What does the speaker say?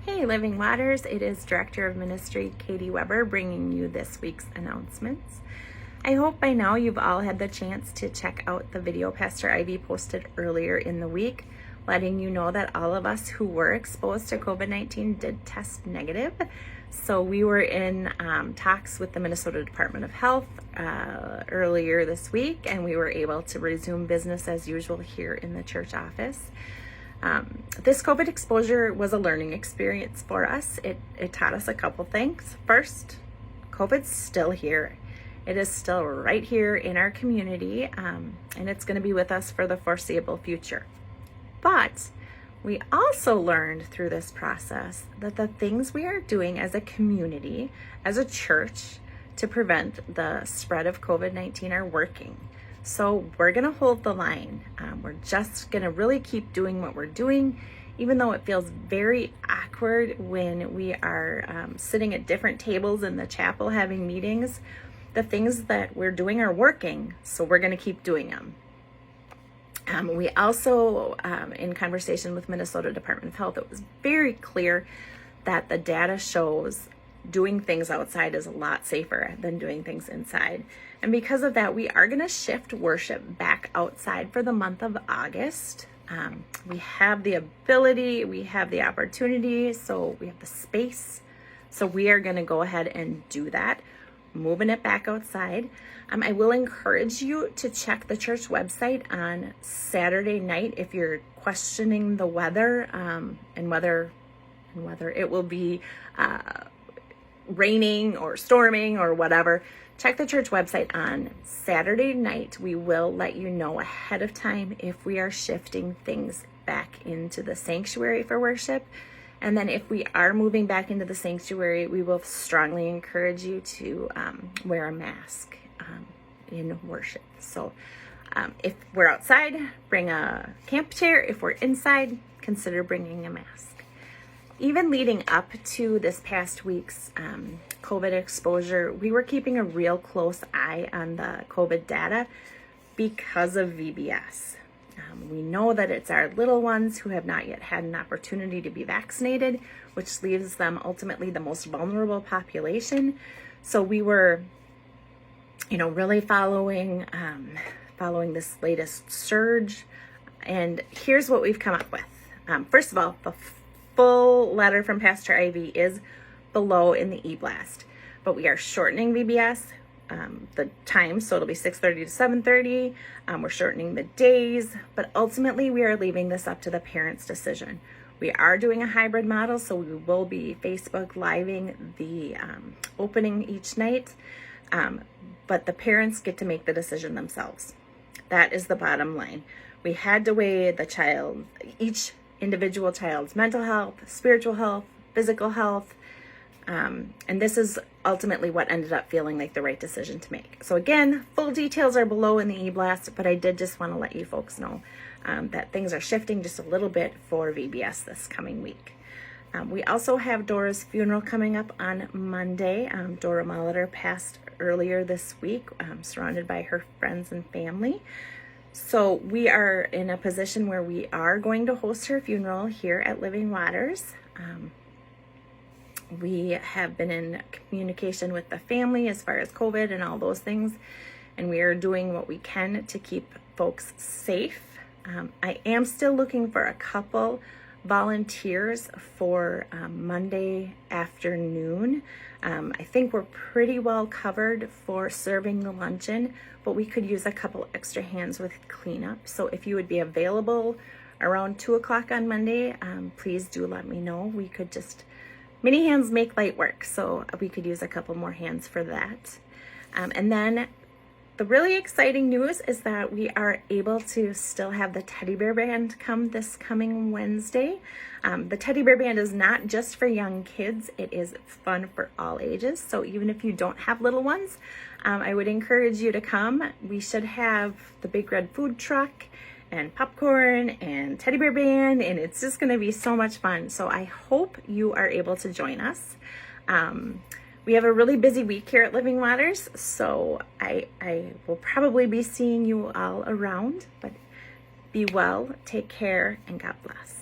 Hey Living Waters, it is Director of Ministry Katie Weber bringing you this week's announcements. I hope by now you've all had the chance to check out the video Pastor Ivy posted earlier in the week, letting you know that all of us who were exposed to COVID-19 did test negative. So we were in talks with the Minnesota Department of Health earlier this week, and we were able to resume business as usual here in the church office. This COVID exposure was a learning experience for us. It taught us a couple things. First, COVID's still here. It is still right here in our community, and it's going to be with us for the foreseeable future. But we also learned through this process that the things we are doing as a community, as a church, to prevent the spread of COVID-19 are working. So we're going to hold the line. We're just going to really keep doing what we're doing, even though it feels very awkward when we are sitting at different tables in the chapel having meetings. The things that we're doing are working, so we're going to keep doing them. We also, in conversation with Minnesota Department of Health, it was very clear that the data shows doing things outside is a lot safer than doing things inside. And because of that, we are going to shift worship back outside for the month of August. We have the ability, we have the opportunity, so we have the space. So we are going to go ahead and do that, moving it back outside. I will encourage you to check the church website on Saturday night if you're questioning the weather and whether it will be raining or storming or whatever. Check the church website on Saturday night. We will let you know ahead of time if we are shifting things back into the sanctuary for worship. And then if we are moving back into the sanctuary, we will strongly encourage you to wear a mask in worship. So if we're outside, bring a camp chair. If we're inside, consider bringing a mask. Even leading up to this past week's COVID exposure, we were keeping a real close eye on the COVID data because of VBS. We know that it's our little ones who have not yet had an opportunity to be vaccinated, which leaves them ultimately the most vulnerable population. So we were, really following this latest surge. And here's what we've come up with. First of all, the full letter from Pastor Ivy is below in the e-blast, but we are shortening VBS, the time, so it'll be 6:30 to 7:30. We're shortening the days, but ultimately we are leaving this up to the parents' decision. We are doing a hybrid model, so we will be Facebook living the opening each night, but the parents get to make the decision themselves. That is the bottom line. We had to weigh each individual child's mental health, spiritual health, physical health, and this is ultimately what ended up feeling like the right decision to make. So again, full details are below in the e-blast, but I did just want to let you folks know that things are shifting just a little bit for VBS this coming week. We also have Dolores Funeral coming up on Monday. Dora Molitor passed earlier this week, surrounded by her friends and family. So we are in a position where we are going to host her funeral here at Living Waters. We have been in communication with the family as far as COVID and all those things, and we are doing what we can to keep folks safe. I am still looking for a couple volunteers for Monday afternoon. I think we're pretty well covered for serving the luncheon, but we could use a couple extra hands with cleanup. So if you would be available around 2 o'clock on Monday, please do let me know. We could just, many hands make light work, so we could use a couple more hands for that. And then the really exciting news is that we are able to still have the Teddy Bear Band come this coming Wednesday. The Teddy Bear Band is not just for young kids. It is fun for all ages. So even if you don't have little ones, I would encourage you to come. We should have the big red food truck and popcorn and Teddy Bear Band, and it's just going to be so much fun. So I hope you are able to join us. We have a really busy week here at Living Waters, so I will probably be seeing you all around, but be well, take care, and God bless.